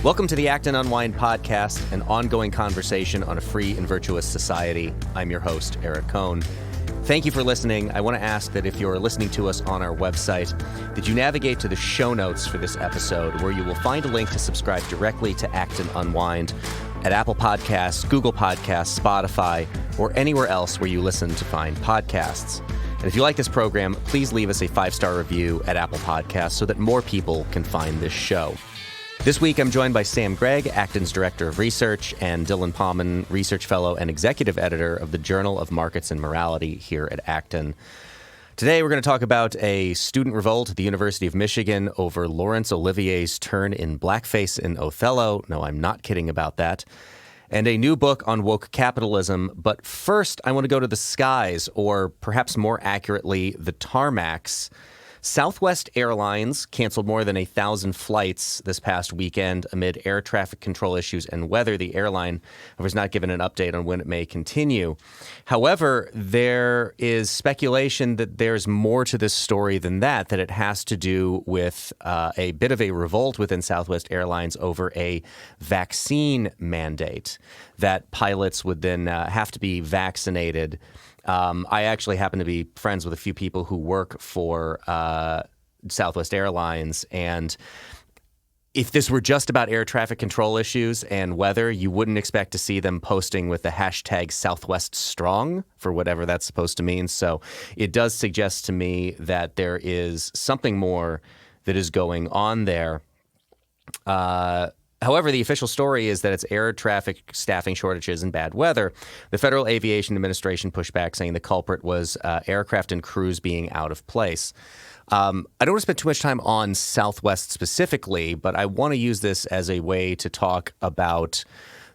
Welcome to the Act and Unwind podcast, an ongoing conversation on a free and virtuous society. I'm your host, Eric Kohn. Thank you for listening. I want to ask that if you're listening to us on our website, that you navigate to the show notes for this episode, where you will find a link to subscribe directly to Act and Unwind at Apple Podcasts, Google Podcasts, Spotify, or anywhere else where you listen to find podcasts. And if you like this program, please leave us a 5-star review at Apple Podcasts so that more people can find this show. This week, I'm joined by Sam Gregg, Acton's Director of Research, and Dylan Pahman, Research Fellow and Executive Editor of the Journal of Markets and Morality here at Acton. Today, we're going to talk about a student revolt at the University of Michigan over Laurence Olivier's turn in blackface in Othello. No, I'm not kidding about that. And a new book on woke capitalism. But first, I want to go to the skies, or perhaps more accurately, the tarmacs. Southwest Airlines canceled more than 1,000 flights this past weekend amid air traffic control issues and weather. The airline was not given an update on when it may continue. However, there is speculation that there's more to this story than that it has to do with a bit of a revolt within Southwest Airlines over a vaccine mandate, that pilots would then have to be vaccinated. I actually happen to be friends with a few people who work for Southwest Airlines, and if this were just about air traffic control issues and weather, you wouldn't expect to see them posting with the hashtag Southwest Strong for whatever that's supposed to mean. So it does suggest to me that there is something more that is going on there. However, the official story is that it's air traffic staffing shortages and bad weather. The Federal Aviation Administration pushed back, saying the culprit was aircraft and crews being out of place. I don't want to spend too much time on Southwest specifically, but I want to use this as a way to talk about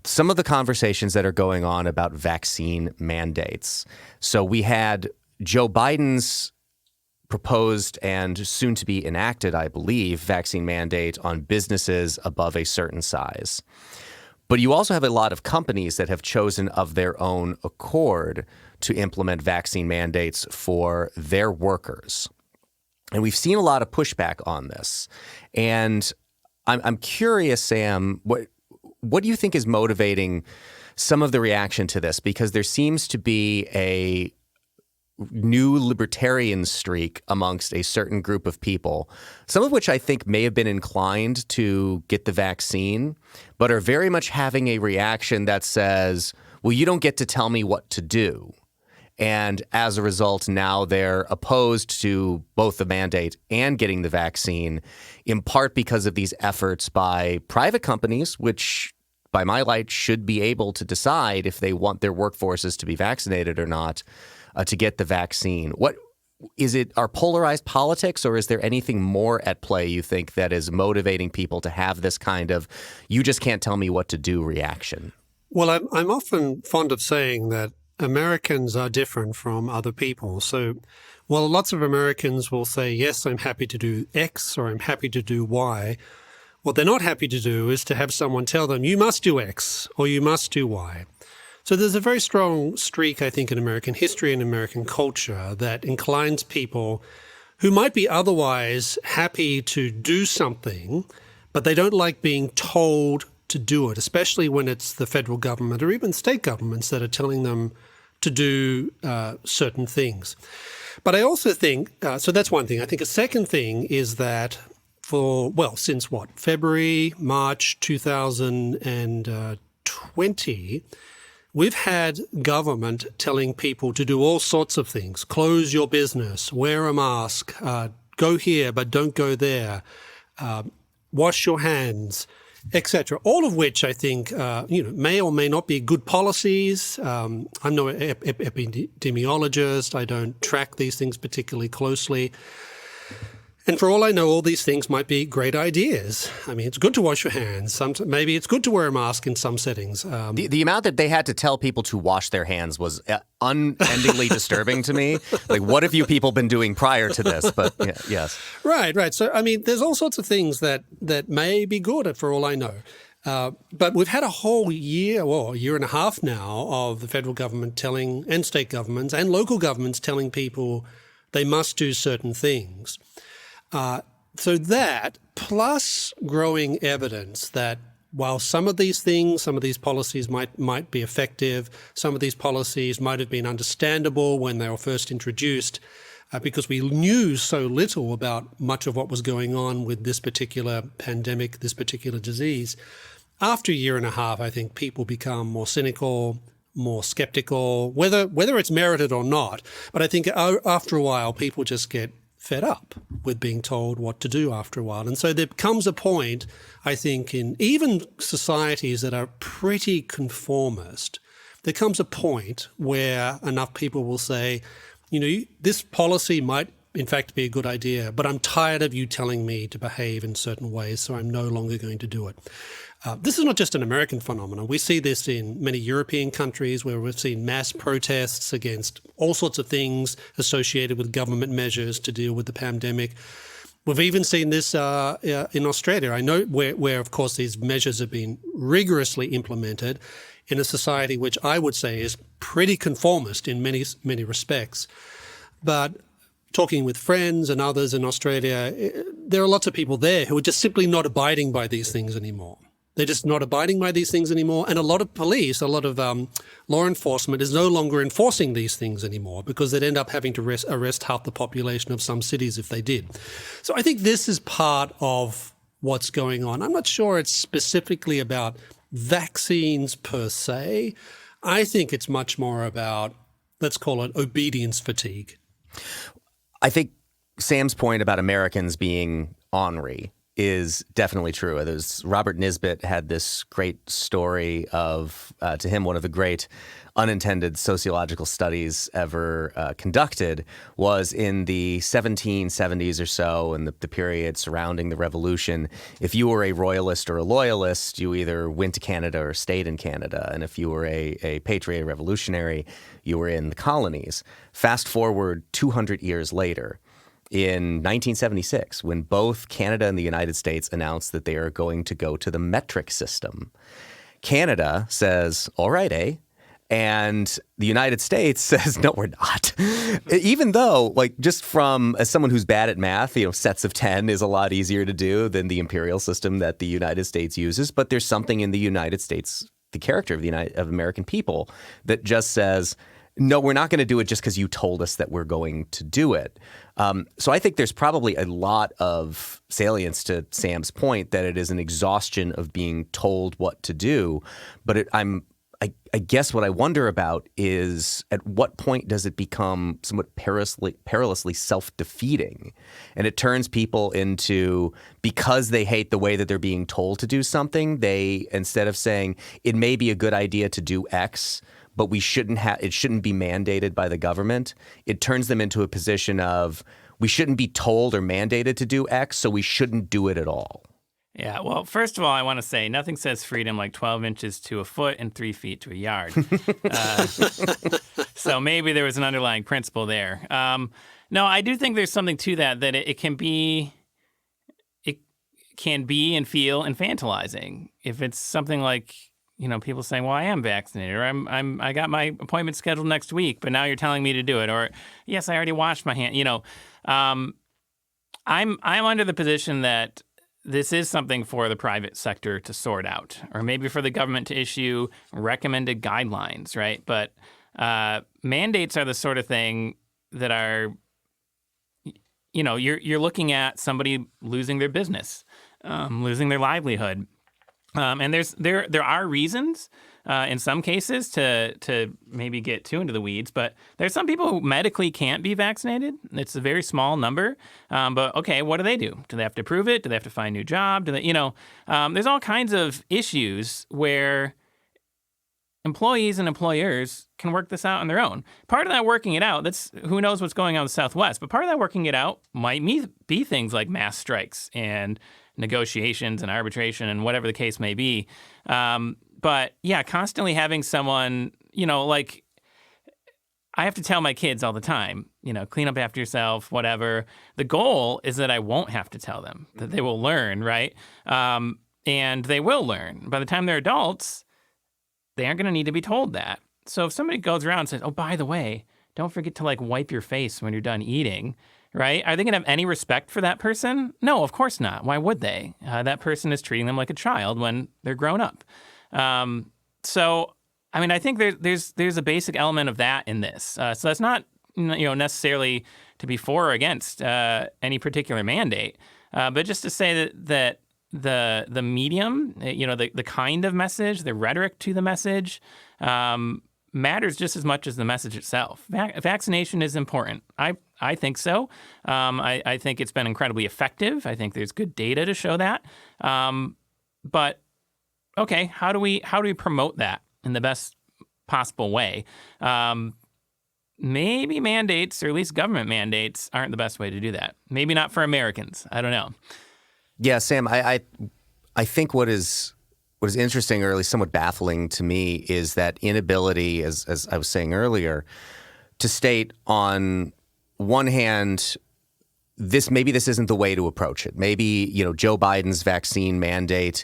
some of the conversations that are going on about vaccine mandates. So we had Joe Biden's proposed and soon to be enacted, I believe, vaccine mandate on businesses above a certain size. But you also have a lot of companies that have chosen of their own accord to implement vaccine mandates for their workers. And we've seen a lot of pushback on this. And I'm curious, Sam, what do you think is motivating some of the reaction to this? Because there seems to be a new libertarian streak amongst a certain group of people, some of which I think may have been inclined to get the vaccine, but are very much having a reaction that says, well, you don't get to tell me what to do. And as a result, now they're opposed to both the mandate and getting the vaccine, in part because of these efforts by private companies, which by my light should be able to decide if they want their workforces to be vaccinated or not. To get the vaccine. What is it? Are polarized politics, or is there anything more at play, you think, that is motivating people to have this kind of "you just can't tell me what to do" reaction? Well, I'm often fond of saying that Americans are different from other people. So while lots of Americans will say, yes, I'm happy to do X or I'm happy to do Y, what they're not happy to do is to have someone tell them, you must do X or you must do Y. So there's a very strong streak, I think, in American history and American culture that inclines people who might be otherwise happy to do something, but they don't like being told to do it, especially when it's the federal government or even state governments that are telling them to do certain things. But I also think, so that's one thing. I think a second thing is that since February, March 2020, we've had government telling people to do all sorts of things. Close your business, wear a mask, go here but don't go there, wash your hands, etc. All of which I think may or may not be good policies. I'm no epidemiologist. I don't track these things particularly closely. And for all I know, all these things might be great ideas. I mean, it's good to wash your hands. Maybe it's good to wear a mask in some settings. The amount that they had to tell people to wash their hands was unendingly disturbing to me. Like, what have you people been doing prior to this? But yes. Right. So, I mean, there's all sorts of things that may be good for all I know. But we've had a whole year, a year and a half now, of the federal government telling, and state governments and local governments telling people they must do certain things. So that, plus growing evidence that while some of these policies might be effective, some of these policies might have been understandable when they were first introduced, because we knew so little about much of what was going on with this particular pandemic, this particular disease. After a year and a half, I think people become more cynical, more skeptical, whether it's merited or not. But I think after a while, people just get fed up with being told what to do after a while. And so there comes a point, I think, in even societies that are pretty conformist, there comes a point where enough people will say, this policy might in fact be a good idea, but I'm tired of you telling me to behave in certain ways, so I'm no longer going to do it. This is not just an American phenomenon. We see this in many European countries where we've seen mass protests against all sorts of things associated with government measures to deal with the pandemic. We've even seen this in Australia. I know where, of course, these measures have been rigorously implemented in a society which I would say is pretty conformist in many, many respects. But talking with friends and others in Australia, there are lots of people there who are just simply not abiding by these things anymore. They're just not abiding by these things anymore. And a lot of police, a lot of law enforcement is no longer enforcing these things anymore because they'd end up having to arrest half the population of some cities if they did. So I think this is part of what's going on. I'm not sure it's specifically about vaccines per se. I think it's much more about, let's call it obedience fatigue. I think Sam's point about Americans being ornery is definitely true. Robert Nisbet had this great story of, to him, one of the great unintended sociological studies ever conducted was in the 1770s or so, in the period surrounding the Revolution. If you were a royalist or a loyalist, you either went to Canada or stayed in Canada. And if you were a patriot, revolutionary, you were in the colonies. Fast forward 200 years later, in 1976, when both Canada and the United States announced that they are going to go to the metric system, Canada says, all right, eh? And the United States says, no, we're not. Even though, just as someone who's bad at math, sets of 10 is a lot easier to do than the imperial system that the United States uses. But there's something in the United States, the character of American people, that just says, no, we're not going to do it just because you told us that we're going to do it. So I think there's probably a lot of salience to Sam's point that it is an exhaustion of being told what to do. But I guess what I wonder about is at what point does it become somewhat perilously self-defeating? And it turns people into, because they hate the way that they're being told to do something, they, instead of saying it may be a good idea to do X, but it shouldn't be mandated by the government, it turns them into a position of we shouldn't be told or mandated to do X, so we shouldn't do it at all. Yeah, well, first of all, I want to say nothing says freedom like 12 inches to a foot and 3 feet to a yard. So maybe there was an underlying principle there. No, I do think there's something to that it can be and feel infantilizing. If it's something like, people saying, well, I am vaccinated, or I got my appointment scheduled next week, but now you're telling me to do it, or yes, I already washed my hand. I'm under the position that this is something for the private sector to sort out, or maybe for the government to issue recommended guidelines, right? But mandates are the sort of thing that are, you're looking at somebody losing their business, losing their livelihood. And there are reasons in some cases to maybe get too into the weeds, but there's some people who medically can't be vaccinated. It's a very small number. But okay, what do they do? Do they have to prove it? Do they have to find a new job? Do they, there's all kinds of issues where employees and employers can work this out on their own. Part of that working it out, that's who knows what's going on with Southwest, but part of that working it out might be things like mass strikes and negotiations and arbitration and whatever the case may be. But yeah, constantly having someone, I have to tell my kids all the time, clean up after yourself, whatever. The goal is that I won't have to tell them, that they will learn, right? And they will learn. By the time they're adults, they aren't going to need to be told that. So if somebody goes around and says, oh, by the way, don't forget to wipe your face when you're done eating, right? Are they going to have any respect for that person? No, of course not. Why would they? That person is treating them like a child when they're grown up. So, I mean, I think there's a basic element of that in this. So that's not necessarily to be for or against any particular mandate, but just to say that the medium, the kind of message, the rhetoric to the message, matters just as much as the message itself. Vaccination is important. I think so. I think it's been incredibly effective. I think there's good data to show that. But okay, how do we promote that in the best possible way? Maybe mandates, or at least government mandates, aren't the best way to do that. Maybe not for Americans. I don't know. Yeah, Sam, I think what is interesting, or at least somewhat baffling to me, is that inability, as I was saying earlier, to state on one hand, maybe this isn't the way to approach it. Maybe, Joe Biden's vaccine mandate,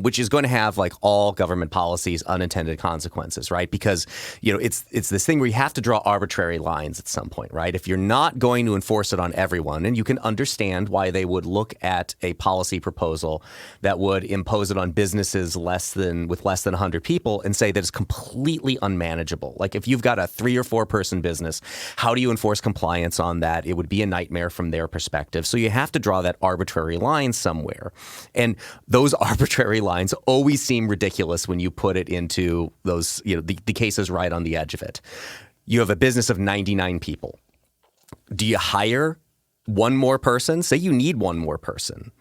which is going to have, like all government policies, unintended consequences, right? Because, it's this thing where you have to draw arbitrary lines at some point, right? If you're not going to enforce it on everyone, and you can understand why they would look at a policy proposal that would impose it on businesses with less than 100 people and say that it's completely unmanageable. Like if you've got a 3 or 4 person business, how do you enforce compliance on that? It would be a nightmare from their perspective. So you have to draw that arbitrary line somewhere. And those arbitrary lines always seem ridiculous when you put it into those, the cases right on the edge of it. You have a business of 99 people. Do you hire one more person? Say you need one more person.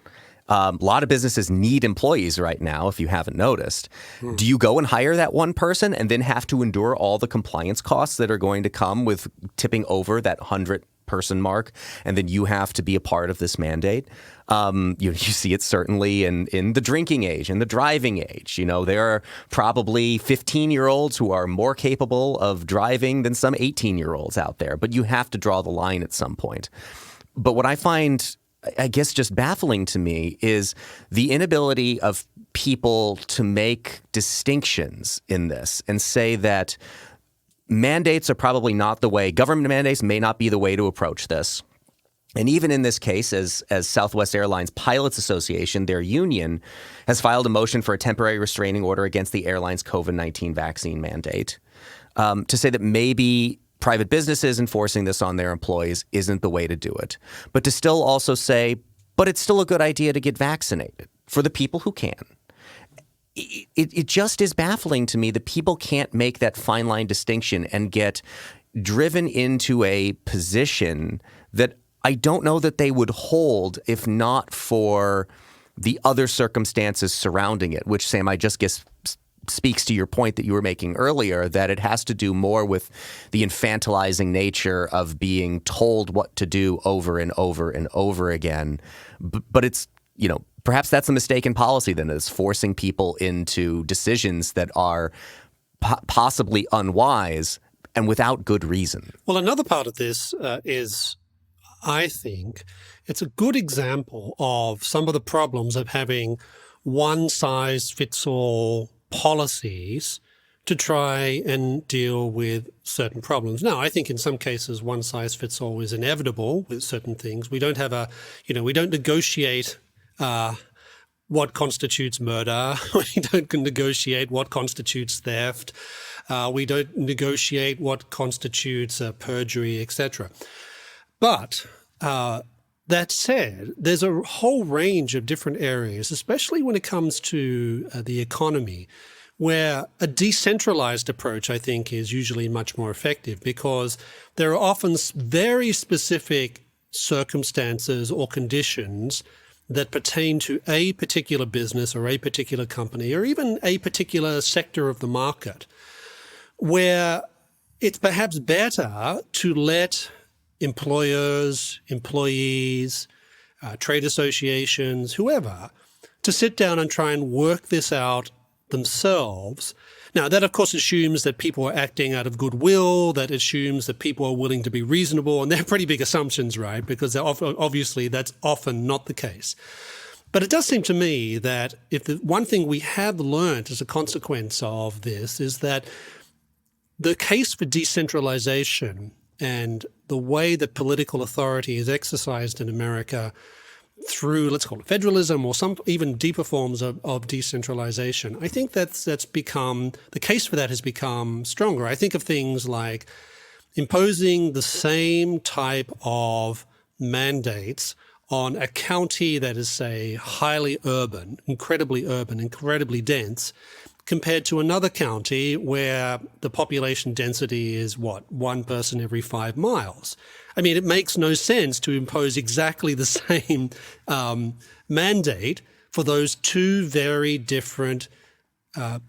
A lot of businesses need employees right now, if you haven't noticed. Do you go and hire that one person and then have to endure all the compliance costs that are going to come with tipping over that 100-person mark, and then you have to be a part of this mandate? You see it certainly in the drinking age and the driving age. There are probably 15-year-olds who are more capable of driving than some 18-year-olds out there, but you have to draw the line at some point. But what I find, I guess, just baffling to me is the inability of people to make distinctions in this and say that mandates are probably not the way. Government mandates may not be the way to approach this. And even in this case, as Southwest Airlines Pilots Association, their union, has filed a motion for a temporary restraining order against the airline's COVID-19 vaccine mandate, to say that maybe private businesses enforcing this on their employees isn't the way to do it. But to still also say, but it's still a good idea to get vaccinated for the people who can. It just is baffling to me that people can't make that fine line distinction and get driven into a position that I don't know that they would hold if not for the other circumstances surrounding it, which, Sam, I just guess speaks to your point that you were making earlier, that it has to do more with the infantilizing nature of being told what to do over and over and over again. But it's, perhaps that's a mistake in policy then, is forcing people into decisions that are possibly unwise and without good reason. Well, another part of this is, I think, it's a good example of some of the problems of having one-size-fits-all policies to try and deal with certain problems. Now, I think in some cases one size fits all is inevitable with certain things. We don't have we don't negotiate what constitutes murder. We don't negotiate what constitutes theft. We don't negotiate what constitutes perjury, etc. But that said, there's a whole range of different areas, especially when it comes to the economy, where a decentralized approach, I think, is usually much more effective, because there are often very specific circumstances or conditions that pertain to a particular business or a particular company or even a particular sector of the market, where it's perhaps better to let employers, employees, trade associations, whoever, to sit down and try and work this out themselves. Now, that, of course, assumes that people are acting out of goodwill, that assumes that people are willing to be reasonable, and they're pretty big assumptions, right? Because obviously that's often not the case. But it does seem to me that if the one thing we have learned as a consequence of this is that the case for decentralization and the way that political authority is exercised in America through, let's call it federalism or some even deeper forms of decentralization, I think that's become, the case for that has become stronger. I think of things like imposing the same type of mandates on a county that is, say, highly urban, incredibly dense, compared to another county where the population density is, one person every 5 miles. I mean, it makes no sense to impose exactly the same mandate for those two very different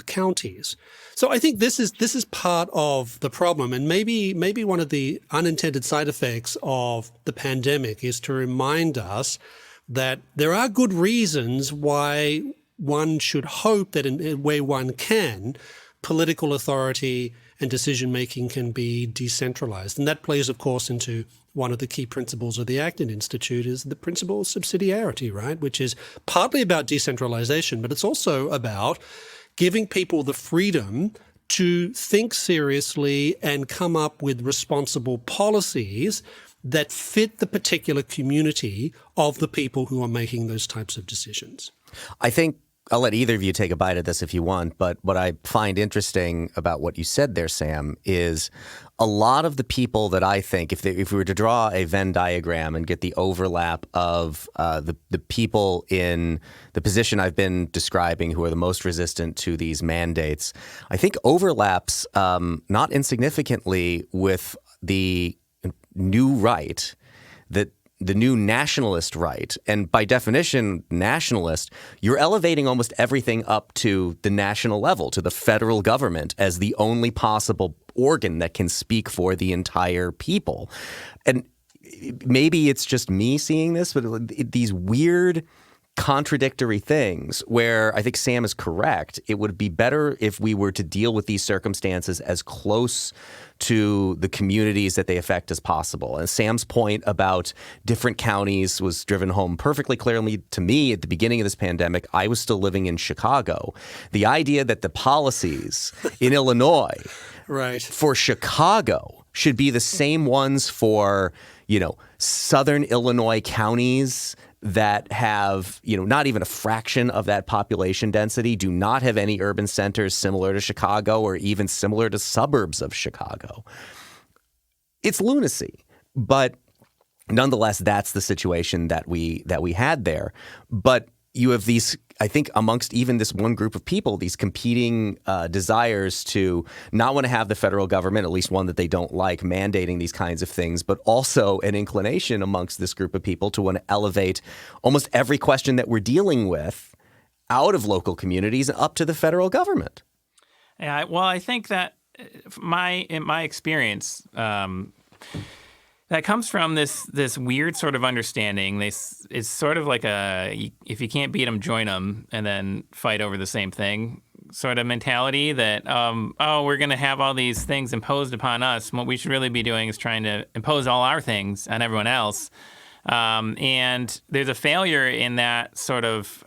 counties. So I think this is part of the problem, and maybe one of the unintended side effects of the pandemic is to remind us that there are good reasons why one should hope that where one can, political authority and decision-making can be decentralized. And that plays, of course, into one of the key principles of the Acton Institute is the principle of subsidiarity, right? Which is partly about decentralization, but it's also about giving people the freedom to think seriously and come up with responsible policies that fit the particular community of the people who are making those types of decisions. I think I'll let either of you take a bite at this if you want, but what I find interesting about what you said there, Sam, is a lot of the people that I think, if we were to draw a Venn diagram and get the overlap of the people in the position I've been describing who are the most resistant to these mandates, I think overlaps not insignificantly with the new right, that the new nationalist right. And by definition, nationalist, you're elevating almost everything up to the national level, to the federal government as the only possible organ that can speak for the entire people. And maybe it's just me seeing this, but these weird contradictory things where I think Sam is correct. It would be better if we were to deal with these circumstances as close to the communities that they affect as possible. And Sam's point about different counties was driven home perfectly clearly to me at the beginning of this pandemic. I was still living in Chicago. The idea that the policies in Illinois for Chicago should be the same ones for, southern Illinois counties that have, not even a fraction of that population density, do not have any urban centers similar to Chicago or even similar to suburbs of Chicago. It's lunacy, but nonetheless, that's the situation that we had there. But you have these, I think, amongst even this one group of people, these competing desires to not want to have the federal government, at least one that they don't like, mandating these kinds of things, but also an inclination amongst this group of people to want to elevate almost every question that we're dealing with out of local communities and up to the federal government. Yeah, well, I think that in my experience, that comes from this weird sort of understanding. It's sort of like if you can't beat them, join them, and then fight over the same thing sort of mentality that, we're going to have all these things imposed upon us. What we should really be doing is trying to impose all our things on everyone else. And there's a failure in that sort of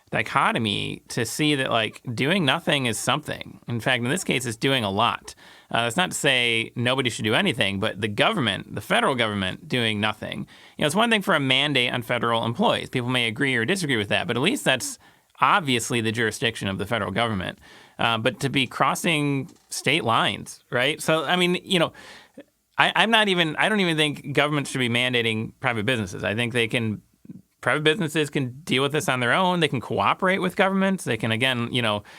dichotomy to see that, doing nothing is something. In fact, in this case, it's doing a lot. That's not to say nobody should do anything, but the government, the federal government, doing nothing. It's one thing for a mandate on federal employees. People may agree or disagree with that, but at least that's obviously the jurisdiction of the federal government. But to be crossing state lines, right? So, I mean, I don't even think government should be mandating private businesses. I think private businesses can deal with this on their own. They can cooperate with governments. They can, again,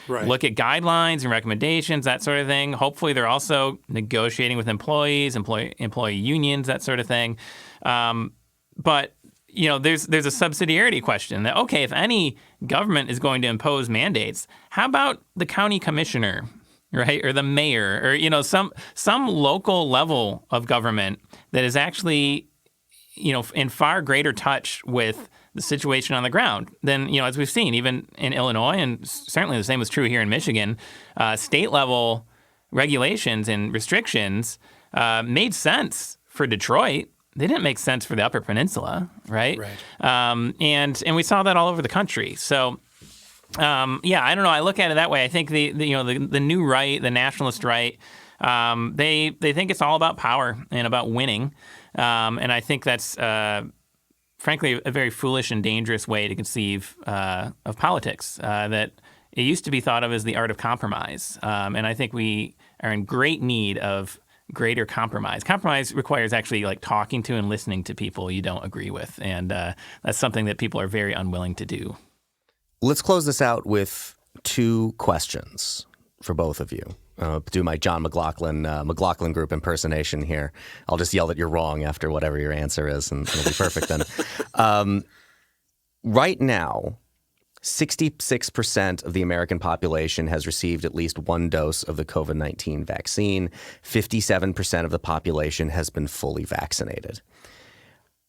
look at guidelines and recommendations, that sort of thing. Hopefully, they're also negotiating with employees, employee unions, that sort of thing. But there's a subsidiarity question that, okay, if any government is going to impose mandates, how about the county commissioner, right, or the mayor, or some local level of government that is actually in far greater touch with the situation on the ground than, as we've seen, even in Illinois, and certainly the same was true here in Michigan, state-level regulations and restrictions made sense for Detroit. They didn't make sense for the Upper Peninsula, right? And we saw that all over the country. So, I don't know. I look at it that way. I think the new right, the nationalist right, They think it's all about power and about winning, and I think that's frankly a very foolish and dangerous way to conceive of politics. That it used to be thought of as the art of compromise, and I think we are in great need of greater compromise. Compromise requires actually like talking to and listening to people you don't agree with, and that's something that people are very unwilling to do. Let's close this out with two questions for both of you. Do my John McLaughlin group impersonation here. I'll just yell that you're wrong after whatever your answer is, and it'll be perfect then. Right now, 66% of the American population has received at least one dose of the COVID-19 vaccine. 57% of the population has been fully vaccinated.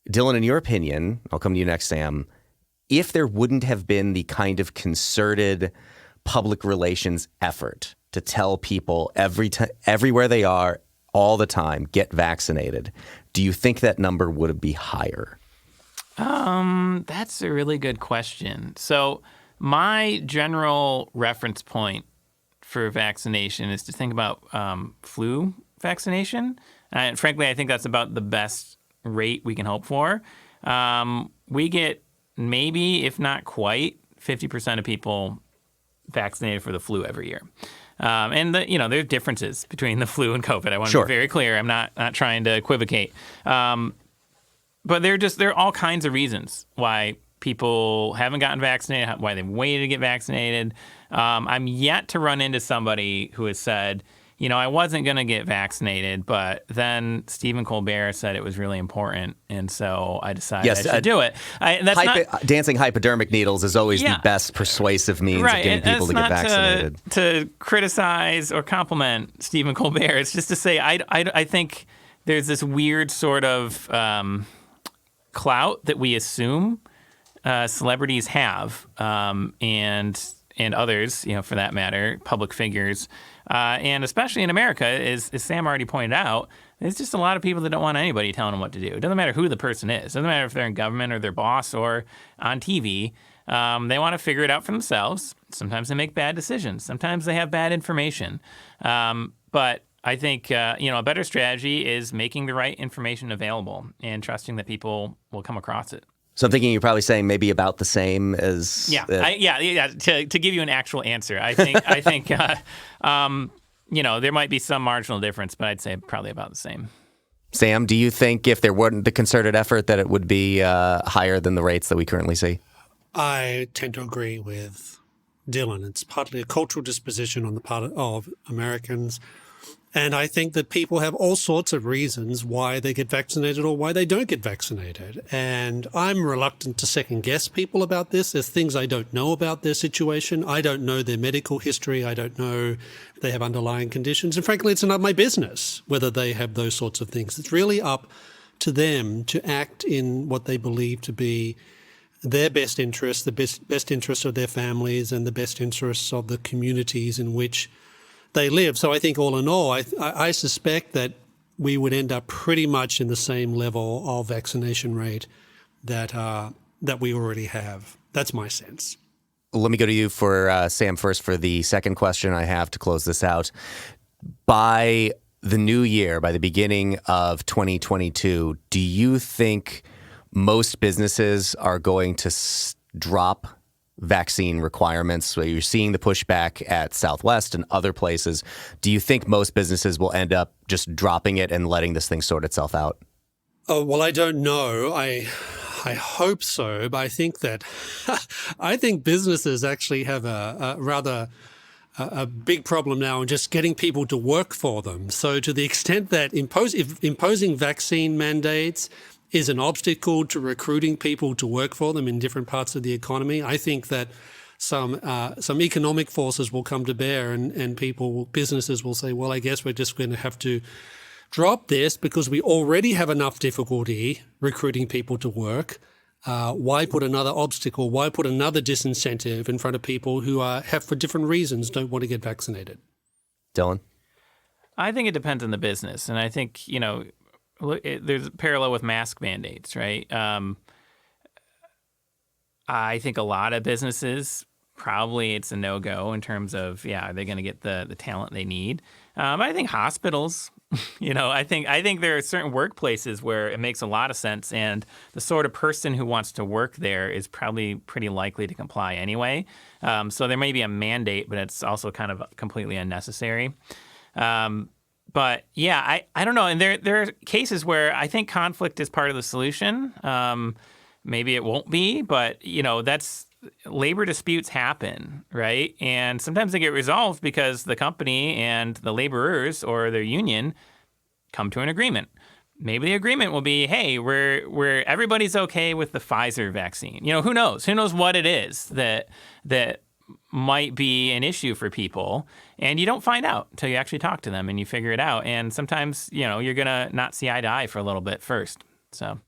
Dylan, in your opinion, I'll come to you next, Sam, if there wouldn't have been the kind of concerted public relations effort to tell people everywhere they are, all the time, get vaccinated, do you think that number would be higher? That's a really good question. So my general reference point for vaccination is to think about flu vaccination. And frankly, I think that's about the best rate we can hope for. We get maybe, if not quite, 50% of people vaccinated for the flu every year. And there are differences between the flu and COVID. I want to be very clear. I'm not trying to equivocate. But there are all kinds of reasons why people haven't gotten vaccinated, why they've waited to get vaccinated. I'm yet to run into somebody who has said, I wasn't going to get vaccinated, but then Stephen Colbert said it was really important, and so I decided I should do it. Dancing hypodermic needles is always the best persuasive means of getting people to get vaccinated. To criticize or compliment Stephen Colbert. It's just to say I think there's this weird sort of clout that we assume celebrities have, and others, for that matter, public figures, and especially in America, as Sam already pointed out, there's just a lot of people that don't want anybody telling them what to do. It doesn't matter who the person is. It doesn't matter if they're in government or their boss or on TV. They want to figure it out for themselves. Sometimes they make bad decisions. Sometimes they have bad information. But I think a better strategy is making the right information available and trusting that people will come across it. So I'm thinking you're probably saying maybe about the same as To give you an actual answer, I think there might be some marginal difference, but I'd say probably about the same. Sam, do you think if there weren't the concerted effort that it would be higher than the rates that we currently see? I tend to agree with Dylan. It's partly a cultural disposition on the part of Americans. And I think that people have all sorts of reasons why they get vaccinated or why they don't get vaccinated. And I'm reluctant to second guess people about this. There's things I don't know about their situation. I don't know their medical history. I don't know if they have underlying conditions. And frankly, it's not my business whether they have those sorts of things. It's really up to them to act in what they believe to be their best interests, the best interests of their families and the best interests of the communities in which they live. So I think all in all, I suspect that we would end up pretty much in the same level of vaccination rate that we already have. That's my sense. Let me go to you for Sam first for the second question I have to close this out. By the new year, by the beginning of 2022, do you think most businesses are going to drop vaccine requirements? So you're seeing the pushback at Southwest and other places. Do you think most businesses will end up just dropping it and letting this thing sort itself out? Oh, well, I don't know. I hope so, but I think that I think businesses actually have a rather big problem now in just getting people to work for them. So to the extent that imposing vaccine mandates is an obstacle to recruiting people to work for them in different parts of the economy, I think that some economic forces will come to bear and businesses will say, well, I guess we're just going to have to drop this because we already have enough difficulty recruiting people to work. Why put another obstacle? Why put another disincentive in front of people who have, for different reasons, don't want to get vaccinated? Dylan? I think it depends on the business. And I think, there's a parallel with mask mandates, right? I think a lot of businesses probably it's a no-go in terms of, are they going to get the talent they need? But I think hospitals, I think there are certain workplaces where it makes a lot of sense, and the sort of person who wants to work there is probably pretty likely to comply anyway. So there may be a mandate, but it's also kind of completely unnecessary. But I don't know. And there are cases where I think conflict is part of the solution. Maybe it won't be, but that's labor disputes happen, right? And sometimes they get resolved because the company and the laborers or their union come to an agreement. Maybe the agreement will be, hey, we're everybody's okay with the Pfizer vaccine. Who knows? Who knows what it is that might be an issue for people, and you don't find out until you actually talk to them and you figure it out. And sometimes, you're gonna not see eye to eye for a little bit first. So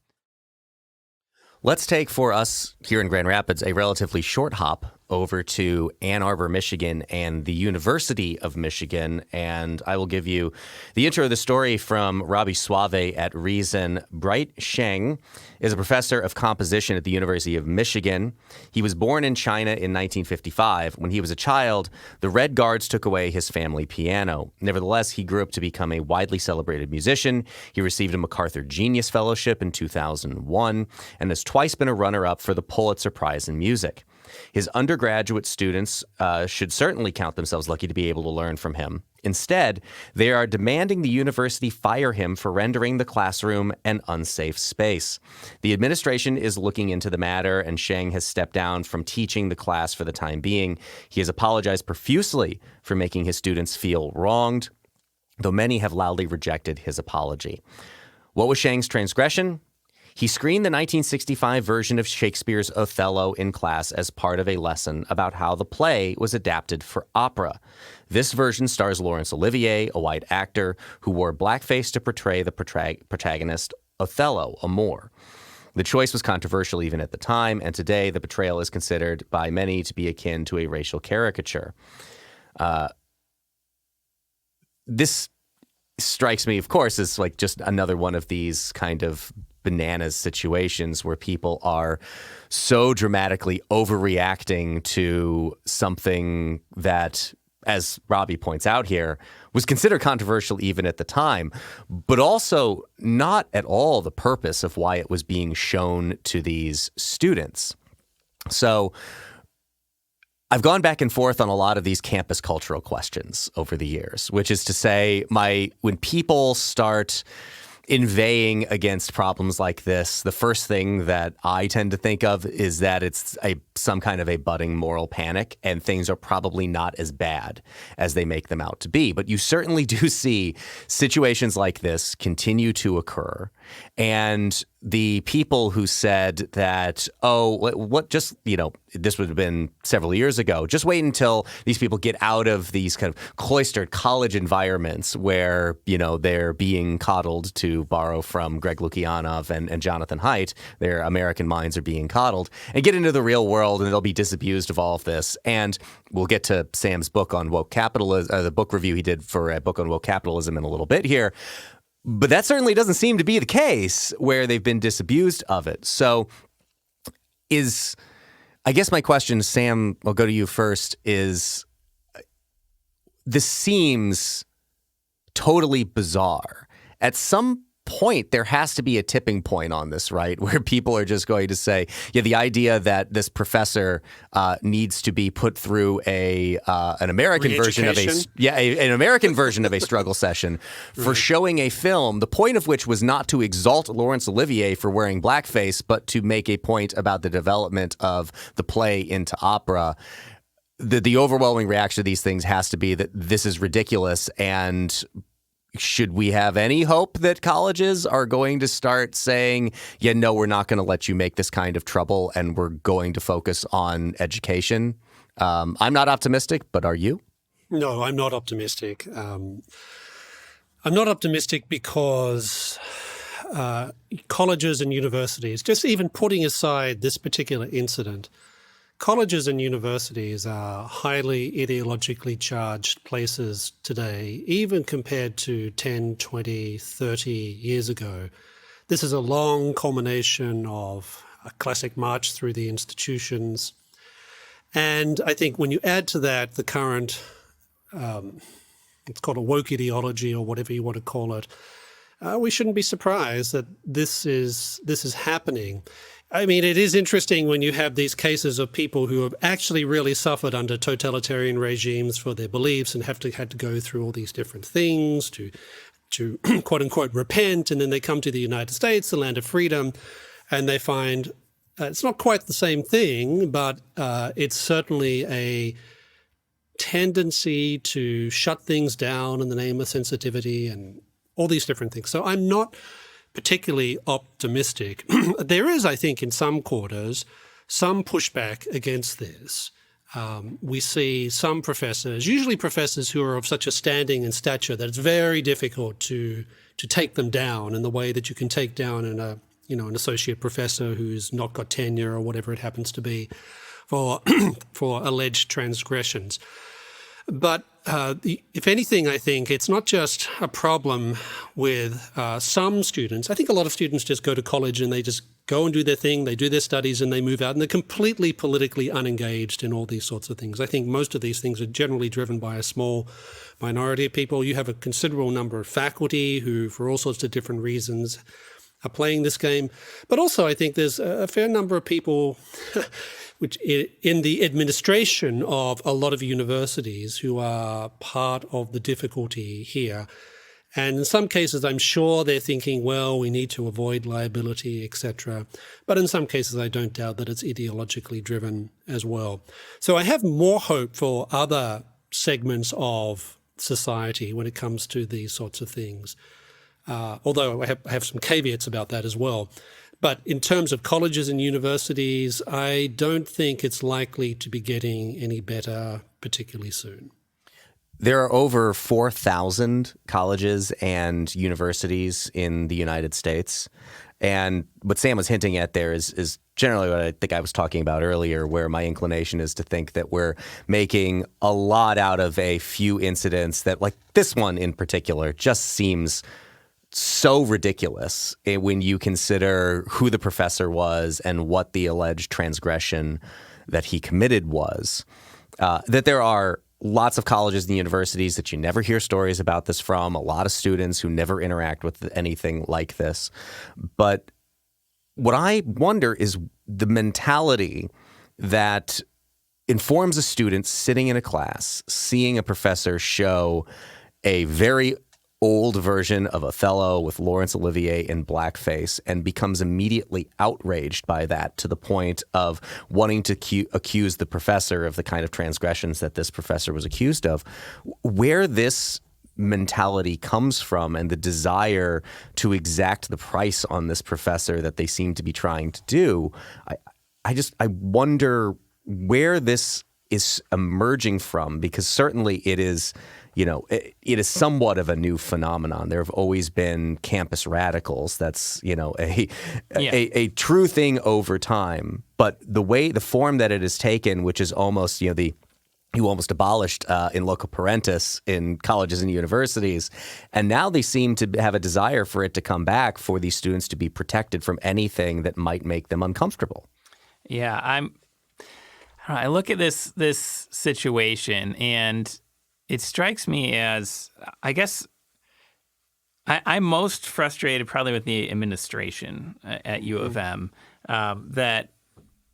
let's take, for us here in Grand Rapids, a relatively short hop over to Ann Arbor, Michigan, and the University of Michigan. And I will give you the intro of the story from Robbie Suave at Reason. Bright Sheng is a professor of composition at the University of Michigan. He was born in China in 1955. When he was a child, the Red Guards took away his family piano. Nevertheless, he grew up to become a widely celebrated musician. He received a MacArthur Genius Fellowship in 2001 and has twice been a runner-up for the Pulitzer Prize in Music. His undergraduate students should certainly count themselves lucky to be able to learn from him. Instead, they are demanding the university fire him for rendering the classroom an unsafe space. The administration is looking into the matter, and Sheng has stepped down from teaching the class for the time being. He has apologized profusely for making his students feel wronged, though many have loudly rejected his apology. What was Sheng's transgression? He screened the 1965 version of Shakespeare's Othello in class as part of a lesson about how the play was adapted for opera. This version stars Laurence Olivier, a white actor who wore blackface to portray the protagonist Othello, a Moor. The choice was controversial even at the time, and today the portrayal is considered by many to be akin to a racial caricature. This strikes me, of course, as like just another one of these kind of bananas situations where people are so dramatically overreacting to something that, as Robbie points out here, was considered controversial even at the time, but also not at all the purpose of why it was being shown to these students. So I've gone back and forth on a lot of these campus cultural questions over the years, which is to say, when people start inveighing against problems like this, the first thing that I tend to think of is that it's some kind of a budding moral panic, and things are probably not as bad as they make them out to be. But you certainly do see situations like this continue to occur. And the people who said that, this would have been several years ago, just wait until these people get out of these kind of cloistered college environments where, they're being coddled, to borrow from Gregg Lukianov and Jonathan Haidt, their American minds are being coddled, and get into the real world, and they'll be disabused of all of this. And we'll get to Sam's book on woke capitalism, the book review he did for a book on woke capitalism in a little bit here. But that certainly doesn't seem to be the case where they've been disabused of it. So I guess my question, Sam, I'll go to you first, is this seems totally bizarre. At some point, there has to be a tipping point on this, right? Where people are just going to say, the idea that this professor needs to be put through an American version of an American version of a struggle session for showing a film, the point of which was not to exalt Laurence Olivier for wearing blackface, but to make a point about the development of the play into opera. The overwhelming reaction to these things has to be that this is ridiculous. And should we have any hope that colleges are going to start saying, we're not going to let you make this kind of trouble, and we're going to focus on education? I'm not optimistic, but are you? No, I'm not optimistic. I'm not optimistic because colleges and universities, just even putting aside this particular incident, colleges and universities are highly ideologically charged places today, even compared to 10, 20, 30 years ago. This is a long culmination of a classic march through the institutions. And I think when you add to that the current, it's called a woke ideology or whatever you want to call it, we shouldn't be surprised that this is happening. I mean, it is interesting when you have these cases of people who have actually really suffered under totalitarian regimes for their beliefs and had to go through all these different things to quote unquote repent, and then they come to the United States, the land of freedom, and they find it's not quite the same thing, but it's certainly a tendency to shut things down in the name of sensitivity and all these different things. So I'm not particularly optimistic. There is, I think, in some quarters, some pushback against this. We see some professors, usually professors who are of such a standing and stature that it's very difficult to take them down in the way that you can take down an associate professor who's not got tenure or whatever it happens to be for alleged transgressions. But if anything, I think it's not just a problem with some students. I think a lot of students just go to college and they just go and do their thing, they do their studies and they move out and they're completely politically unengaged in all these sorts of things. I think most of these things are generally driven by a small minority of people. You have a considerable number of faculty who, for all sorts of different reasons, are playing this game. But also I think there's a fair number of people which in the administration of a lot of universities who are part of the difficulty here. And in some cases, I'm sure they're thinking, well, we need to avoid liability, etc. But in some cases, I don't doubt that it's ideologically driven as well. So I have more hope for other segments of society when it comes to these sorts of things. Although I have some caveats about that as well. But in terms of colleges and universities, I don't think it's likely to be getting any better particularly soon. There are over 4,000 colleges and universities in the United States. And what Sam was hinting at there is generally what I think I was talking about earlier, where my inclination is to think that we're making a lot out of a few incidents that, like this one in particular, just seems so ridiculous when you consider who the professor was and what the alleged transgression that he committed was. That there are lots of colleges and universities that you never hear stories about this from, a lot of students who never interact with anything like this. But what I wonder is the mentality that informs a student sitting in a class, seeing a professor show a very old version of Othello with Laurence Olivier in blackface and becomes immediately outraged by that to the point of wanting to accuse the professor of the kind of transgressions that this professor was accused of. Where this mentality comes from and the desire to exact the price on this professor that they seem to be trying to do, I wonder where this is emerging from, because certainly it is somewhat of a new phenomenon. There have always been campus radicals. That's, a true thing over time. But the form that it has taken, which is almost, you almost abolished in loco parentis in colleges and universities. And now they seem to have a desire for it to come back, for these students to be protected from anything that might make them uncomfortable. Yeah, I look at this situation and it strikes me as, I guess, I'm most frustrated probably with the administration at U of M, that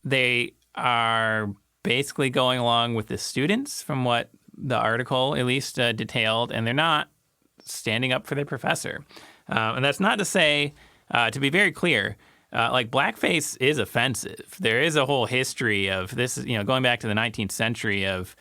they are basically going along with the students from what the article at least detailed, and they're not standing up for their professor. And that's not to say, to be very clear, like blackface is offensive. There is a whole history of this, going back to the 19th century of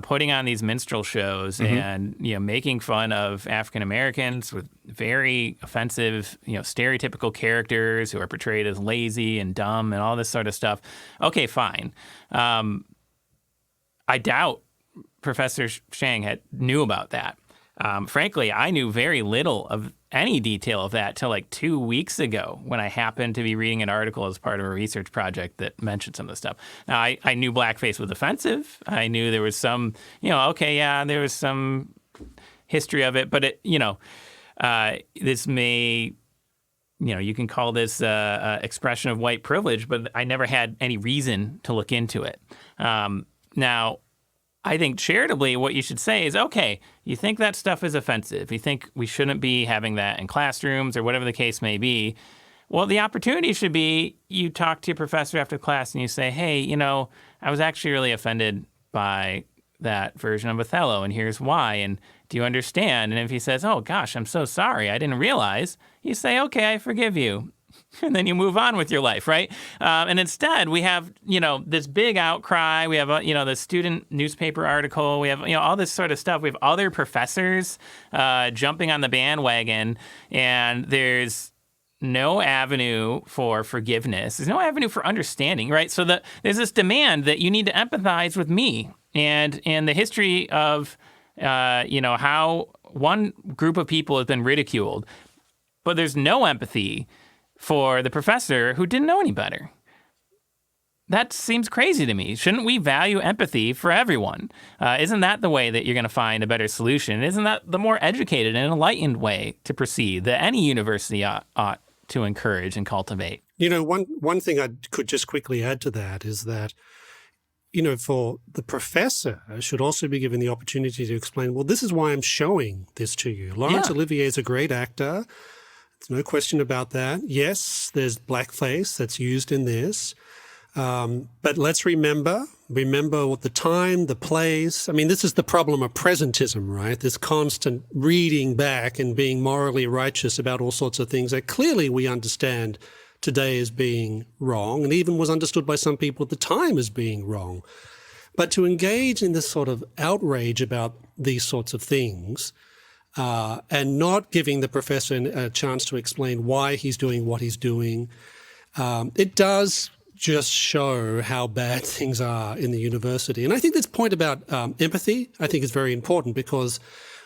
putting on these minstrel shows and making fun of African Americans with very offensive, stereotypical characters who are portrayed as lazy and dumb and all this sort of stuff. Okay, fine. I doubt Professor Shang knew about that. Frankly, I knew very little of any detail of that till like 2 weeks ago when I happened to be reading an article as part of a research project that mentioned some of this stuff. Now, I knew blackface was offensive. I knew there was some, there was some history of it, but this may, you can call this expression of white privilege, but I never had any reason to look into it. Now, I think charitably what you should say is, okay, you think that stuff is offensive. You think we shouldn't be having that in classrooms or whatever the case may be. Well, the opportunity should be you talk to your professor after class and you say, hey, I was actually really offended by that version of Othello, and here's why, and do you understand? And if he says, oh, gosh, I'm so sorry, I didn't realize, you say, okay, I forgive you. And then you move on with your life, right? And instead, we have, this big outcry. We have, the student newspaper article. We have, all this sort of stuff. We have other professors jumping on the bandwagon, and there's no avenue for forgiveness. There's no avenue for understanding, right? So there's this demand that you need to empathize with me. And in the history of, how one group of people has been ridiculed, but there's no empathy for the professor who didn't know any better. That seems crazy to me. Shouldn't we value empathy for everyone? Isn't that the way that you're going to find a better solution? Isn't that the more educated and enlightened way to proceed that any university ought to encourage and cultivate? One thing I could just quickly add to that is that, for the professor should also be given the opportunity to explain, well, this is why I'm showing this to you. Laurence Olivier is a great actor. There's no question about that. Yes, there's blackface that's used in this. But let's remember what the time, the place. I mean, this is the problem of presentism, right? This constant reading back and being morally righteous about all sorts of things that clearly we understand today as being wrong, and even was understood by some people at the time as being wrong. But to engage in this sort of outrage about these sorts of things and not giving the professor a chance to explain why he's doing what he's doing, it does just show how bad things are in the university. And I think this point about empathy, I think is very important, because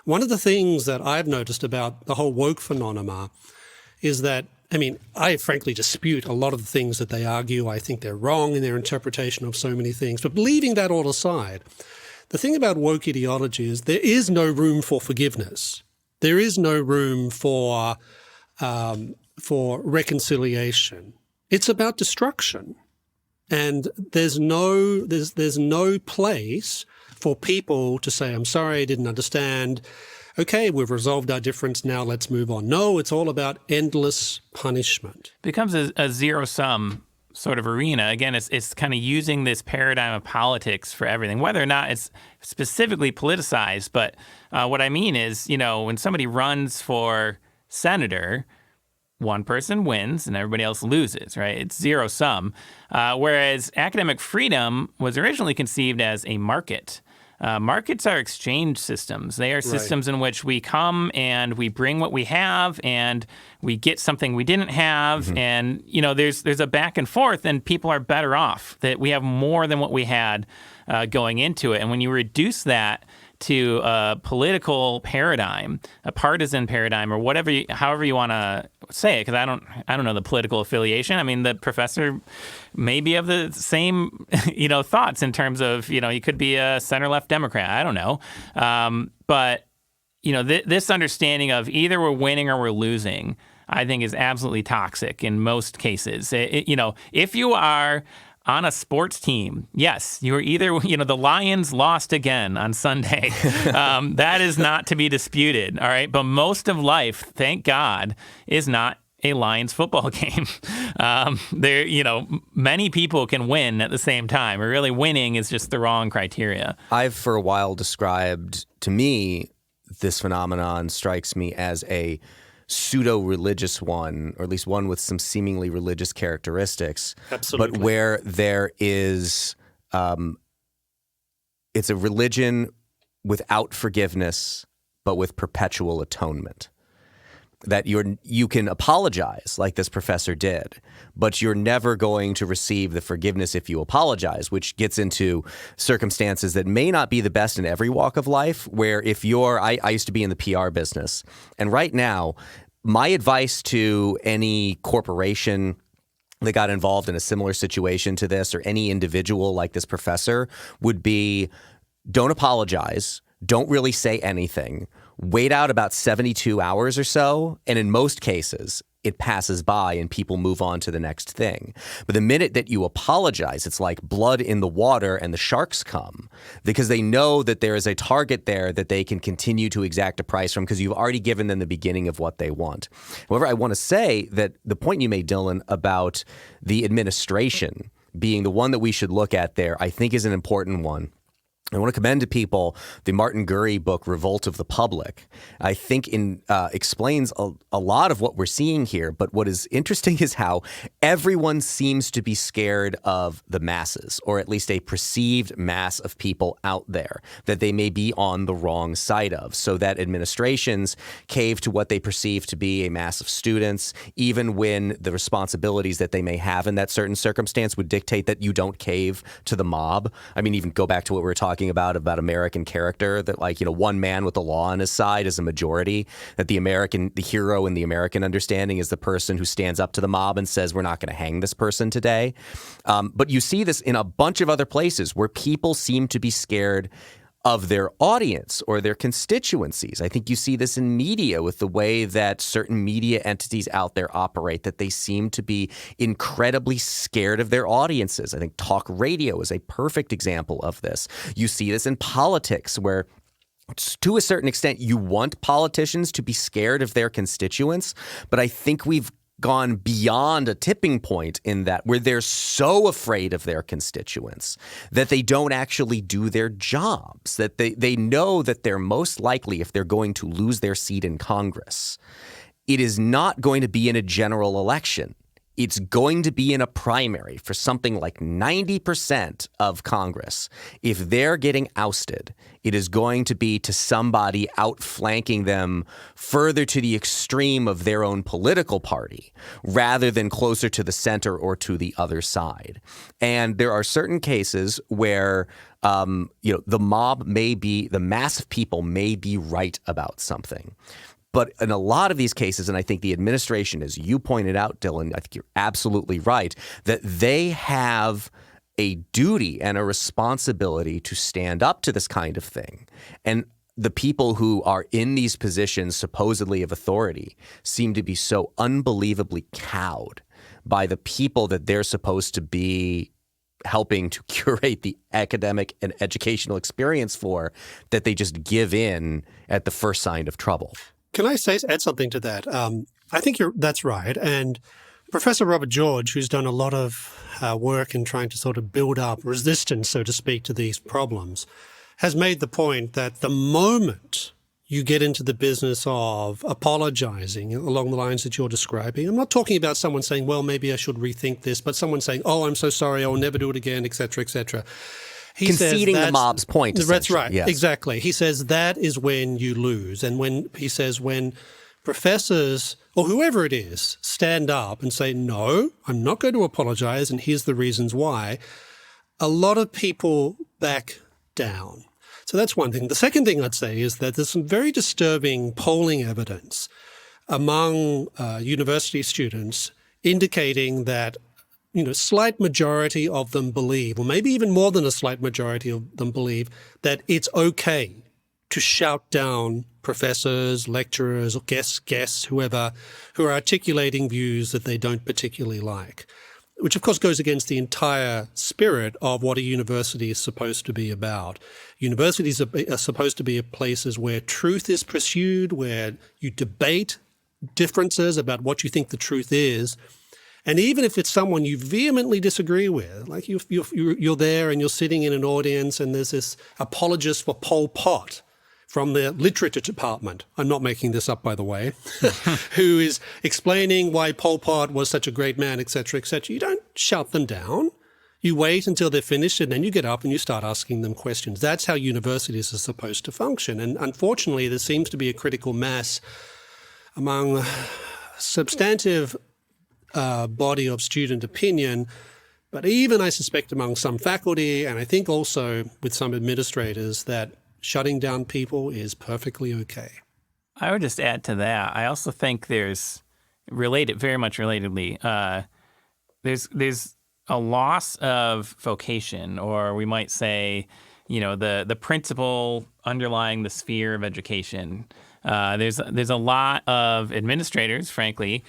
one of the things that I've noticed about the whole woke phenomena is that, I frankly dispute a lot of the things that they argue. I think they're wrong in their interpretation of so many things. But leaving that all aside, the thing about woke ideology is there is no room for forgiveness. There is no room for reconciliation. It's about destruction. And there's no place for people to say, I'm sorry, I didn't understand. Okay, we've resolved our difference, now let's move on. No, it's all about endless punishment. It becomes a zero-sum sort of arena. Again, it's kind of using this paradigm of politics for everything, whether or not it's specifically politicized. But what I mean is, when somebody runs for senator, one person wins and everybody else loses, right? It's zero sum. Whereas academic freedom was originally conceived as a market. Markets are exchange systems. They are systems in which we come and we bring what we have and we get something we didn't have. Mm-hmm. And, there's a back and forth, and people are better off that we have more than what we had going into it. And when you reduce that to a political paradigm, a partisan paradigm, or however you want to say it, because I don't know the political affiliation. The professor may be of the same, thoughts in terms of, he could be a center-left Democrat. I don't know. But, this understanding of either we're winning or we're losing, I think is absolutely toxic in most cases. If you are on a sports team, yes, you are either, the Lions lost again on Sunday. That is not to be disputed, all right? But most of life, thank God, is not a Lions football game. Many people can win at the same time. Or really, winning is just the wrong criteria. I've for a while described, to me, this phenomenon strikes me as a pseudo-religious one, or at least one with some seemingly religious characteristics. Absolutely. But where there is, it's a religion without forgiveness, but with perpetual atonement. That you can apologize like this professor did, but you're never going to receive the forgiveness if you apologize, which gets into circumstances that may not be the best in every walk of life, where if I used to be in the PR business, and right now, my advice to any corporation that got involved in a similar situation to this, or any individual like this professor, would be, don't apologize, don't really say anything. Wait out about 72 hours or so, and in most cases, it passes by and people move on to the next thing. But the minute that you apologize, it's like blood in the water and the sharks come because they know that there is a target there that they can continue to exact a price from because you've already given them the beginning of what they want. However, I want to say that the point you made, Dylan, about the administration being the one that we should look at there, I think is an important one. I want to commend to people the Martin Gurry book, Revolt of the Public. I think explains a lot of what we're seeing here. But what is interesting is how everyone seems to be scared of the masses, or at least a perceived mass of people out there that they may be on the wrong side of. So that administrations cave to what they perceive to be a mass of students, even when the responsibilities that they may have in that certain circumstance would dictate that you don't cave to the mob. I mean, even go back to what we were talking about American character, that one man with the law on his side is a majority, that the hero in the American understanding is the person who stands up to the mob and says, we're not going to hang this person today. But you see this in a bunch of other places where people seem to be scared of their audience or their constituencies. I think you see this in media with the way that certain media entities out there operate, that they seem to be incredibly scared of their audiences. I think talk radio is a perfect example of this. You see this in politics where to a certain extent, you want politicians to be scared of their constituents, but I think we've gone beyond a tipping point in that where they're so afraid of their constituents that they don't actually do their jobs, that they know that they're most likely, if they're going to lose their seat in Congress, it is not going to be in a general election. It's going to be in a primary for something like 90% of Congress. If they're getting ousted, it is going to be to somebody outflanking them further to the extreme of their own political party rather than closer to the center or to the other side. And there are certain cases where the mob may be, the mass of people may be right about something. But in a lot of these cases, and I think the administration, as you pointed out, Dylan, I think you're absolutely right, that they have a duty and a responsibility to stand up to this kind of thing. And the people who are in these positions supposedly of authority seem to be so unbelievably cowed by the people that they're supposed to be helping to curate the academic and educational experience for, that they just give in at the first sign of trouble. Can I add something to that? I think that's right. And Professor Robert George, who's done a lot of work in trying to sort of build up resistance, so to speak, to these problems, has made the point that the moment you get into the business of apologizing along the lines that you're describing, I'm not talking about someone saying, well, maybe I should rethink this, but someone saying, oh, I'm so sorry, I will never do it again, et cetera, et cetera. Conceding the mob's point. That's right. Yes. Exactly. He says that is when you lose. And when professors or whoever it is stand up and say, no, I'm not going to apologize, and here's the reasons why, a lot of people back down. So that's one thing. The second thing I'd say is that there's some very disturbing polling evidence among university students indicating that slight majority of them believe, or maybe even more than a slight majority of them believe, that it's okay to shout down professors, lecturers, or guests, whoever, who are articulating views that they don't particularly like, which of course goes against the entire spirit of what a university is supposed to be about. Universities are supposed to be places where truth is pursued, where you debate differences about what you think the truth is. And even if it's someone you vehemently disagree with, like you're there and you're sitting in an audience and there's this apologist for Pol Pot from the literature department, I'm not making this up, by the way, who is explaining why Pol Pot was such a great man, et cetera, et cetera. You don't shout them down. You wait until they're finished and then you get up and you start asking them questions. That's how universities are supposed to function. And unfortunately, there seems to be a critical mass among substantive body of student opinion, but even I suspect among some faculty, and I think also with some administrators, that shutting down people is perfectly okay. I would just add to that. I also think there's very much relatedly, there's a loss of vocation, or we might say, the principle underlying the sphere of education. There's a lot of administrators, frankly,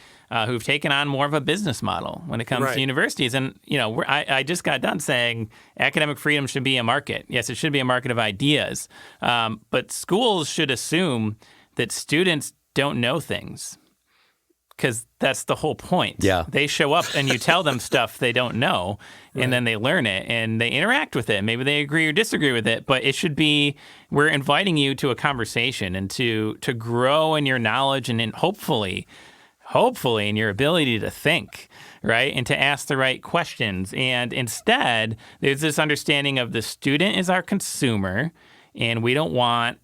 who've taken on more of a business model when it comes to universities. And, I just got done saying academic freedom should be a market. Yes, it should be a market of ideas. But schools should assume that students don't know things, because that's the whole point. Yeah. They show up and you tell them stuff they don't know, and then they learn it and they interact with it. Maybe they agree or disagree with it, but it should be, we're inviting you to a conversation and to grow in your knowledge and in hopefully in your ability to think, right? And to ask the right questions. And instead, there's this understanding of the student is our consumer, and we don't want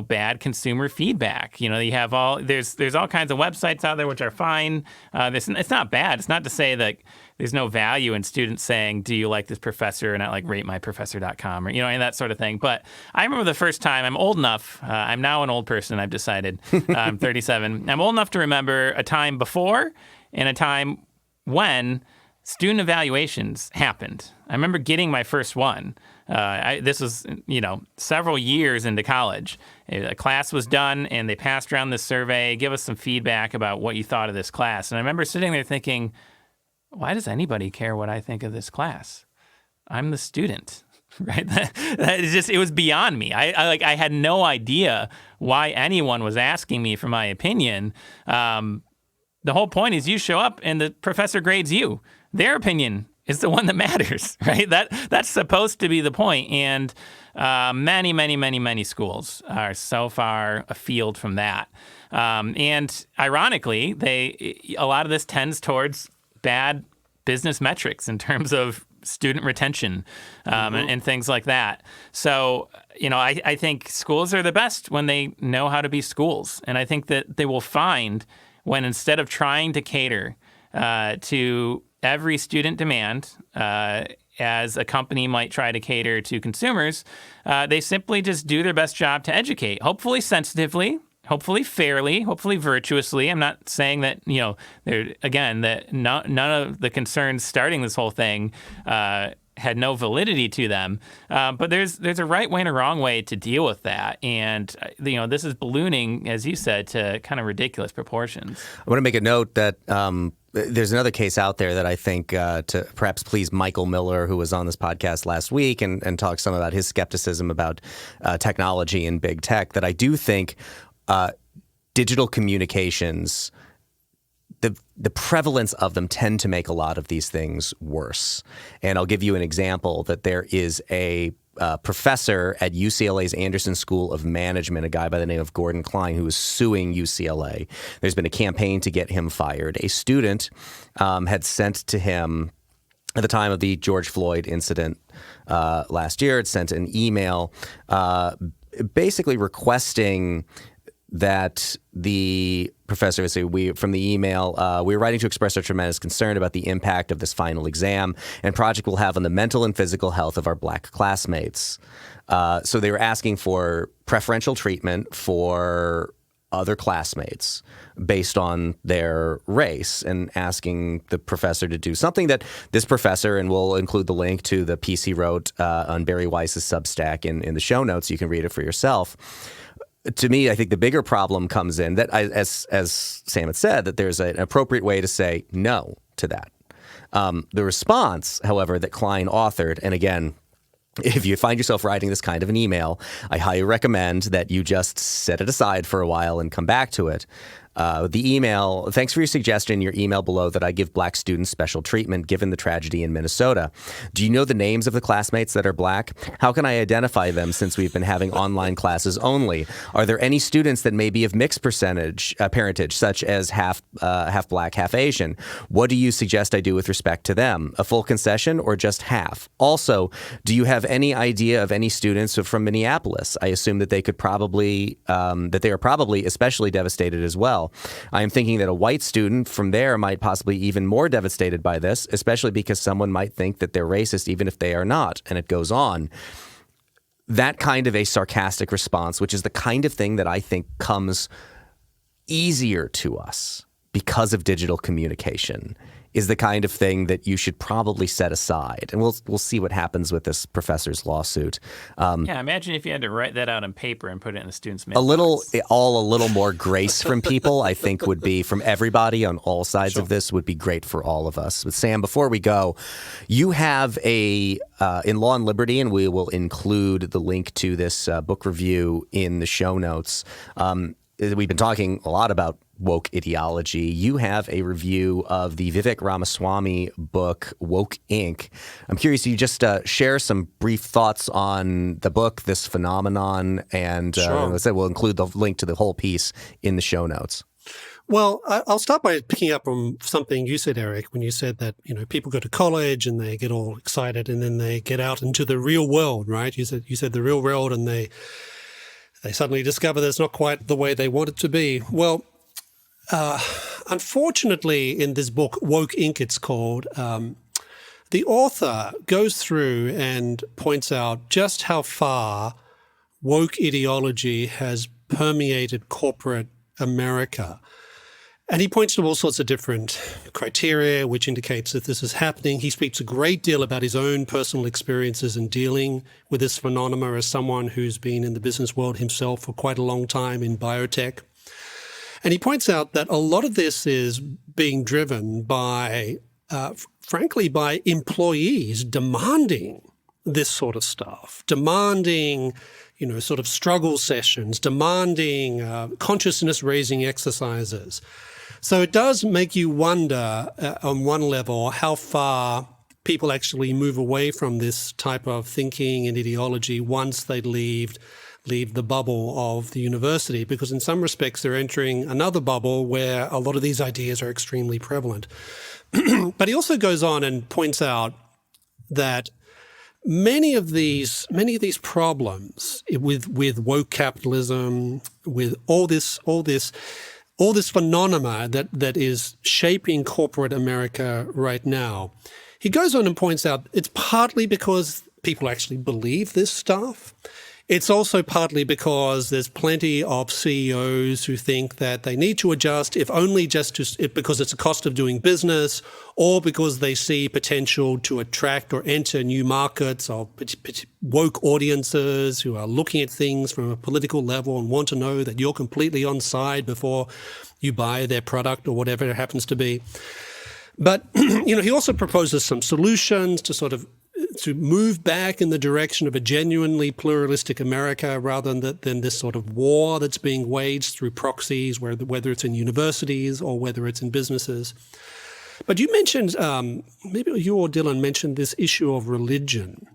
bad consumer feedback. You have there's all kinds of websites out there which are fine. It's not bad. It's not to say that there's no value in students saying, do you like this professor, and not like ratemyprofessor.com or, and that sort of thing. But I remember the first time, I'm old enough, I'm now an old person, I've decided, I'm 37. I'm old enough to remember a time before and a time when student evaluations happened. I remember getting my first one. This was, several years into college. A class was done, and they passed around this survey, give us some feedback about what you thought of this class. And I remember sitting there thinking, why does anybody care what I think of this class? I'm the student, right? It was beyond me. I had no idea why anyone was asking me for my opinion. The whole point is you show up, and the professor grades you. Their opinion is the one that matters, right? That's supposed to be the point. And many schools are so far afield from that. And ironically, a lot of this tends towards bad business metrics in terms of student retention and things like that. So, I think schools are the best when they know how to be schools. And I think that they will find when, instead of trying to cater to every student demand, as a company might try to cater to consumers, they simply just do their best job to educate, hopefully sensitively, hopefully fairly, hopefully virtuously. I'm not saying that, that none of the concerns starting this whole thing had no validity to them. But there's a right way and a wrong way to deal with that. And, this is ballooning, as you said, to kind of ridiculous proportions. I want to make a note that there's another case out there that I think to perhaps please Michael Miller, who was on this podcast last week and talked some about his skepticism about technology and big tech, that I do think digital communications, the prevalence of them tend to make a lot of these things worse. And I'll give you an example that there is a professor at UCLA's Anderson School of Management, a guy by the name of Gordon Klein, who is suing UCLA. There's been a campaign to get him fired. A student had sent to him, at the time of the George Floyd incident last year, had sent an email basically requesting that the professor would say, from the email, we are writing to express our tremendous concern about the impact of this final exam and project will have on the mental and physical health of our black classmates. So they were asking for preferential treatment for other classmates based on their race, and asking the professor to do something that this professor, and we'll include the link to the piece he wrote on Barry Weiss's Substack in the show notes. You can read it for yourself. To me, I think the bigger problem comes in that, as Sam had said, that there's an appropriate way to say no to that. The response, however, that Klein authored, and again, if you find yourself writing this kind of an email, I highly recommend that you just set it aside for a while and come back to it. The email, thanks for your suggestion in your email below that I give black students special treatment given the tragedy in Minnesota. Do you know the names of the classmates that are black? How can I identify them since we've been having online classes only? Are there any students that may be of mixed parentage, such as half black, half Asian? What do you suggest I do with respect to them? A full concession or just half? Also, do you have any idea of any students from Minneapolis? I assume that they are probably especially devastated as well. I am thinking that a white student from there might possibly be even more devastated by this, especially because someone might think that they're racist even if they are not, and it goes on. That kind of a sarcastic response, which is the kind of thing that I think comes easier to us because of digital communication, is the kind of thing that you should probably set aside. And we'll see what happens with this professor's lawsuit. Imagine if you had to write that out on paper and put it in the student's mailbox. A little more grace from people, I think, would be, from everybody on all sides of this, would be great for all of us. But Sam, before we go, you have in Law and Liberty, and we will include the link to this book review in the show notes. We've been talking a lot about woke ideology. You have a review of the Vivek Ramaswamy book, Woke Inc. I'm curious, you just share some brief thoughts on the book, this phenomenon, and as I said, we'll include the link to the whole piece in the show notes. Well, I'll start by picking up on something you said, Eric, when you said that, people go to college and they get all excited and then they get out into the real world, right? You said the real world, and they suddenly discover that it's not quite the way they want it to be. Well, unfortunately, in this book, Woke Inc., it's called, the author goes through and points out just how far woke ideology has permeated corporate America. And he points to all sorts of different criteria which indicates that this is happening. He speaks a great deal about his own personal experiences in dealing with this phenomenon as someone who's been in the business world himself for quite a long time in biotech. And he points out that a lot of this is being driven by, frankly, by employees demanding this sort of stuff, demanding, sort of struggle sessions, demanding consciousness-raising exercises. So it does make you wonder, on one level, how far people actually move away from this type of thinking and ideology once they leave the bubble of the university, because in some respects they're entering another bubble where a lot of these ideas are extremely prevalent. But he also goes on and points out that many of these problems with woke capitalism, with all this phenomena that is shaping corporate America right now, he goes on and points out it's partly because people actually believe this stuff. It's also partly because there's plenty of CEOs who think that they need to adjust, if only because it's a cost of doing business, or because they see potential to attract or enter new markets of woke audiences who are looking at things from a political level and want to know that you're completely on side before you buy their product or whatever it happens to be. But he also proposes some solutions to move back in the direction of a genuinely pluralistic America rather than this sort of war that's being waged through proxies, whether it's in universities or whether it's in businesses. But you mentioned, maybe you or Dylan mentioned this issue of religion.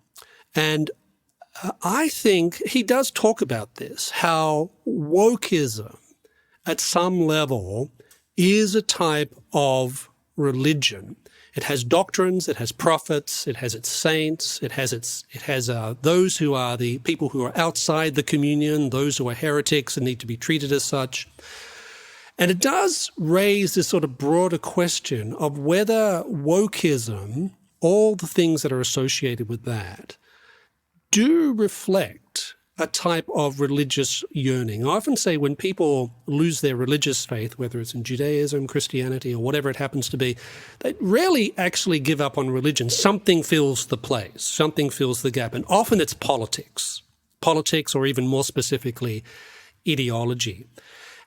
And I think he does talk about this, how wokeism at some level is a type of religion. It has doctrines, it has prophets, it has its saints, it has those who are the people who are outside the communion, those who are heretics and need to be treated as such. And it does raise this sort of broader question of whether wokeism, all the things that are associated with that, do reflect a type of religious yearning. I often say when people lose their religious faith, whether it's in Judaism, Christianity, or whatever it happens to be, they rarely actually give up on religion. Something fills the place, something fills the gap. And often it's politics, or even more specifically, ideology.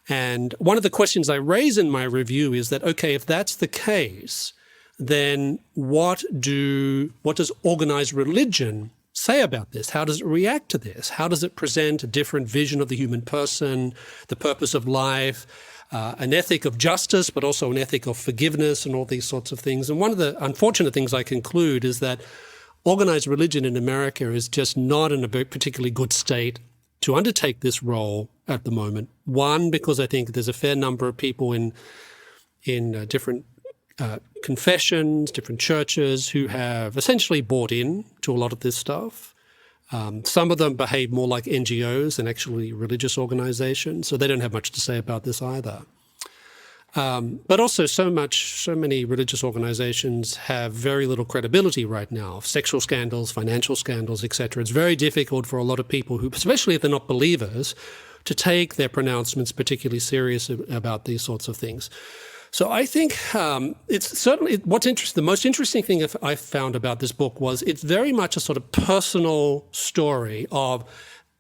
And one of the questions I raise in my review is that, okay, if that's the case, then what does organized religion say about this? How does it react to this? How does it present a different vision of the human person, the purpose of life, an ethic of justice, but also an ethic of forgiveness and all these sorts of things? And one of the unfortunate things I conclude is that organized religion in America is just not in a very particularly good state to undertake this role at the moment. One, because I think there's a fair number of people in different confessions, different churches who have essentially bought in to a lot of this stuff. Some of them behave more like NGOs than actually religious organizations, so they don't have much to say about this either. But also so many religious organizations have very little credibility right now. Sexual scandals, financial scandals, etc. It's very difficult for a lot of people who, especially if they're not believers, to take their pronouncements particularly serious about these sorts of things. So I think it's certainly what's interesting. The most interesting thing I found about this book was it's very much a sort of personal story of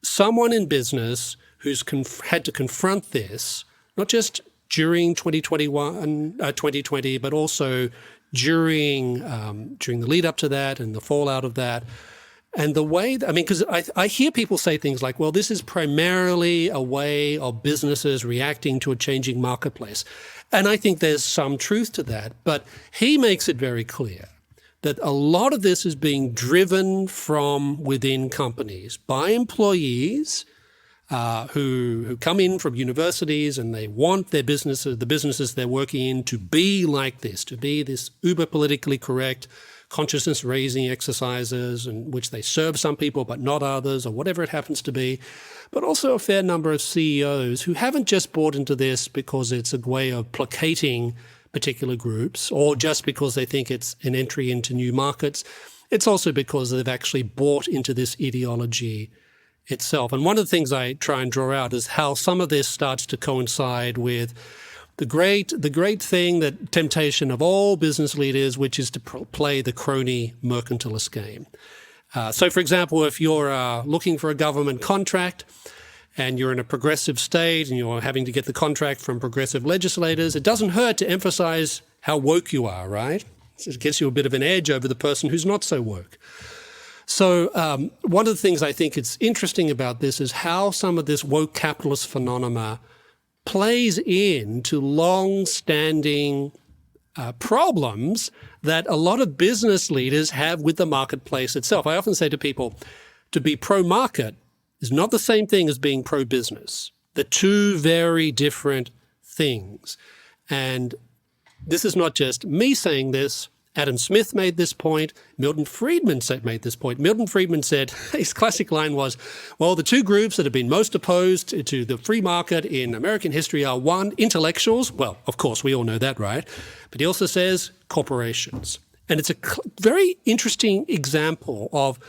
someone in business who's had to confront this, not just during 2020, but also during the lead up to that and the fallout of that. And the way, because I hear people say things like, well, this is primarily a way of businesses reacting to a changing marketplace. And I think there's some truth to that. But he makes it very clear that a lot of this is being driven from within companies by employees who come in from universities, and they want their businesses, the businesses they're working in, to be like this, to be this uber politically correct consciousness-raising exercises in which they serve some people but not others, or whatever it happens to be. But also a fair number of CEOs who haven't just bought into this because it's a way of placating particular groups or just because they think it's an entry into new markets. It's also because they've actually bought into this ideology itself. And one of the things I try and draw out is how some of this starts to coincide with the great thing, that temptation of all business leaders, which is to play the crony mercantilist game. So, for example, if you're looking for a government contract and you're in a progressive state and you're having to get the contract from progressive legislators, it doesn't hurt to emphasize how woke you are, right? It gets you a bit of an edge over the person who's not so woke. So one of the things I think it's interesting about this is how some of this woke capitalist phenomena plays into long-standing problems that a lot of business leaders have with the marketplace itself. I often say to people, to be pro-market is not the same thing as being pro-business. They're two very different things. And this is not just me saying this. Adam Smith made this point. Milton Friedman made this point. Milton Friedman said, his classic line was, well, the two groups that have been most opposed to the free market in American history are, one, intellectuals. Well, of course, we all know that, right? But he also says corporations. And it's a very interesting example of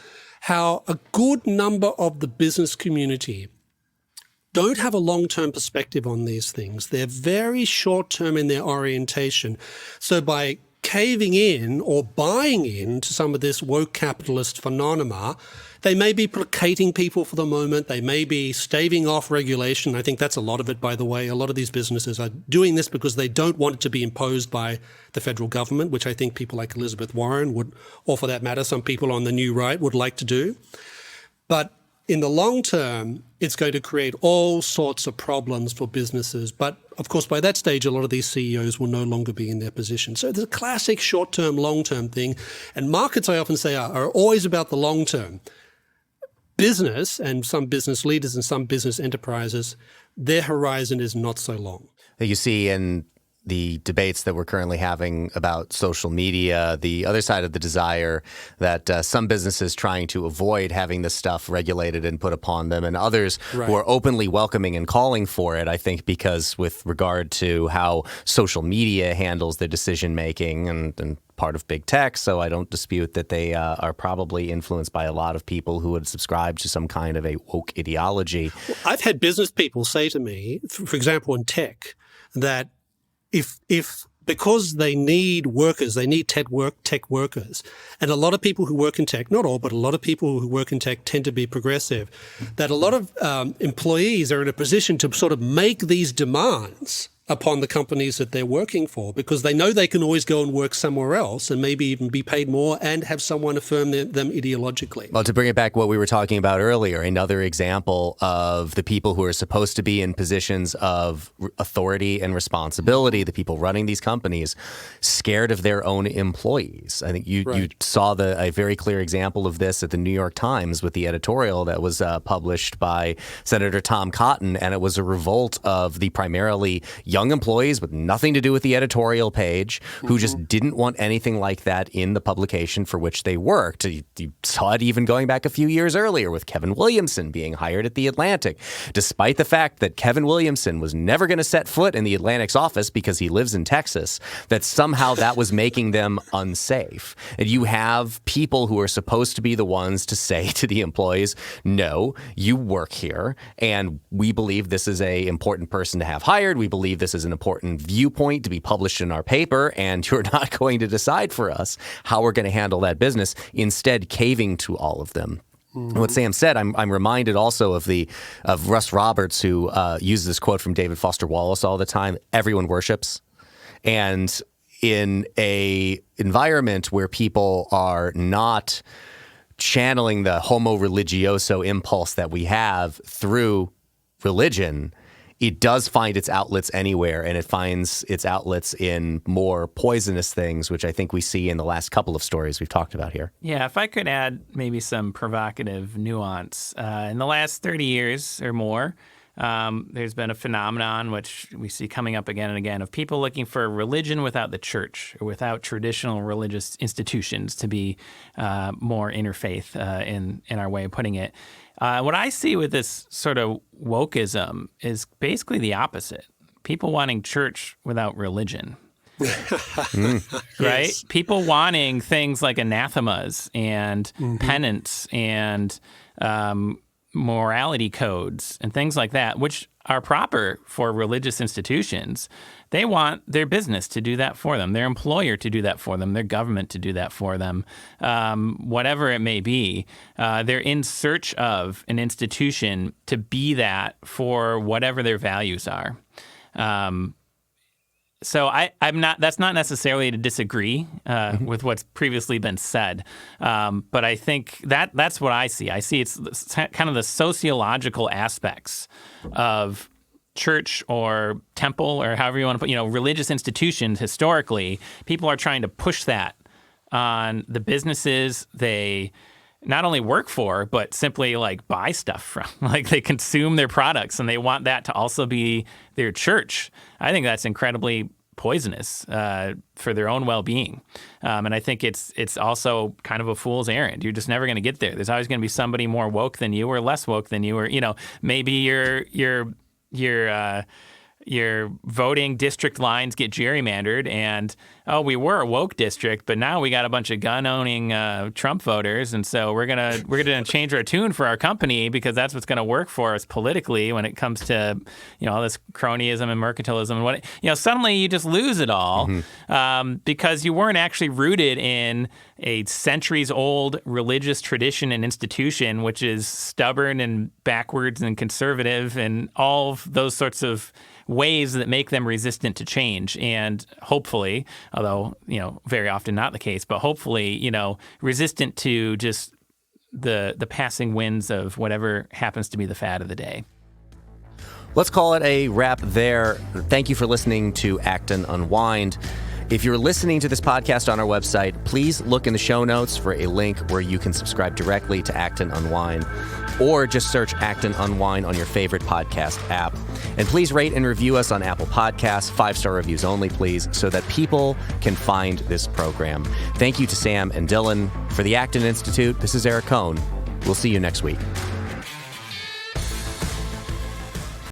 how a good number of the business community don't have a long-term perspective on these things. They're very short-term in their orientation. So by caving in or buying into some of this woke capitalist phenomena, they may be placating people for the moment. They may be staving off regulation. I think that's a lot of it, by the way. A lot of these businesses are doing this because they don't want it to be imposed by the federal government, which I think people like Elizabeth Warren would, or for that matter, some people on the new right would like to do. But in the long term, it's going to create all sorts of problems for businesses. But of course, by that stage, a lot of these CEOs will no longer be in their position. So the classic short-term, long-term thing. And markets, I often say, are always about the long term. Business and some business leaders and some business enterprises, their horizon is not so long. You see in the debates that we're currently having about social media, the other side of the desire that some businesses trying to avoid having this stuff regulated and put upon them, and others who are openly welcoming and calling for it, I think, because with regard to how social media handles their decision making and part of big tech, so I don't dispute that they are probably influenced by a lot of people who would subscribe to some kind of a woke ideology. Well, I've had business people say to me, for example, in tech, that if because they need workers, they need tech workers, and a lot of people who work in tech, not all, but a lot of people who work in tech tend to be progressive, that a lot of employees are in a position to sort of make these demands upon the companies that they're working for, because they know they can always go and work somewhere else and maybe even be paid more and have someone affirm them ideologically. Well, to bring it back what we were talking about earlier, another example of the people who are supposed to be in positions of authority and responsibility, the people running these companies, scared of their own employees. I think you saw a very clear example of this at the New York Times with the editorial that was published by Senator Tom Cotton, and it was a revolt of the primarily young employees with nothing to do with the editorial page who just didn't want anything like that in the publication for which they worked. You saw it even going back a few years earlier with Kevin Williamson being hired at The Atlantic, despite the fact that Kevin Williamson was never going to set foot in The Atlantic's office because he lives in Texas, that somehow that was making them unsafe. And you have people who are supposed to be the ones to say to the employees, no, you work here, and we believe this is an important person to have hired. We believe this this is an important viewpoint to be published in our paper, and you're not going to decide for us how we're going to handle that business, instead caving to all of them. What Sam said, I'm reminded also of Russ Roberts, who uses this quote from David Foster Wallace all the time: everyone worships. And in a environment where people are not channeling the homo religioso impulse that we have through religion, it does find its outlets anywhere, and it finds its outlets in more poisonous things, which I think we see in the last couple of stories we've talked about here. Yeah, if I could add maybe some provocative nuance. In the last 30 years or more, there's been a phenomenon which we see coming up again and again of people looking for a religion without the church or without traditional religious institutions, to be more interfaith in our way of putting it. What I see with this sort of wokeism is basically the opposite. People wanting church without religion. Right? Yes. People wanting things like anathemas and penance and morality codes and things like that, which are proper for religious institutions. They want their business to do that for them, their employer to do that for them, their government to do that for them, whatever it may be. They're in search of an institution to be that for whatever their values are. So I'm not. That's not necessarily to disagree with what's previously been said, but I think that's what I see. I see it's kind of the sociological aspects of church or temple or however you want to put, religious institutions. Historically, people are trying to push that on the businesses they not only work for, but simply like buy stuff from. Like they consume their products, and they want that to also be their church. I think that's incredibly poisonous for their own well-being, and I think it's also kind of a fool's errand. You're just never going to get there. There's always going to be somebody more woke than you or less woke than you, or maybe your voting district lines get gerrymandered, and we were a woke district, but now we got a bunch of gun-owning Trump voters, and so we're gonna change our tune for our company because that's what's gonna work for us politically when it comes to all this cronyism and mercantilism and what suddenly you just lose it all because you weren't actually rooted in a centuries-old religious tradition and institution, which is stubborn and backwards and conservative and all of those sorts of ways that make them resistant to change, and hopefully, although very often not the case, but hopefully resistant to just the passing winds of whatever happens to be the fad of the day. Let's call it a wrap there. Thank you for listening to Act and Unwind. If you're listening to this podcast on our website, please look in the show notes for a link where you can subscribe directly to Act and Unwind, or just search Act and Unwind on your favorite podcast app. And please rate and review us on Apple Podcasts, 5-star reviews only, please, so that people can find this program. Thank you to Sam and Dylan. For the Acton Institute, this is Eric Kohn. We'll see you next week.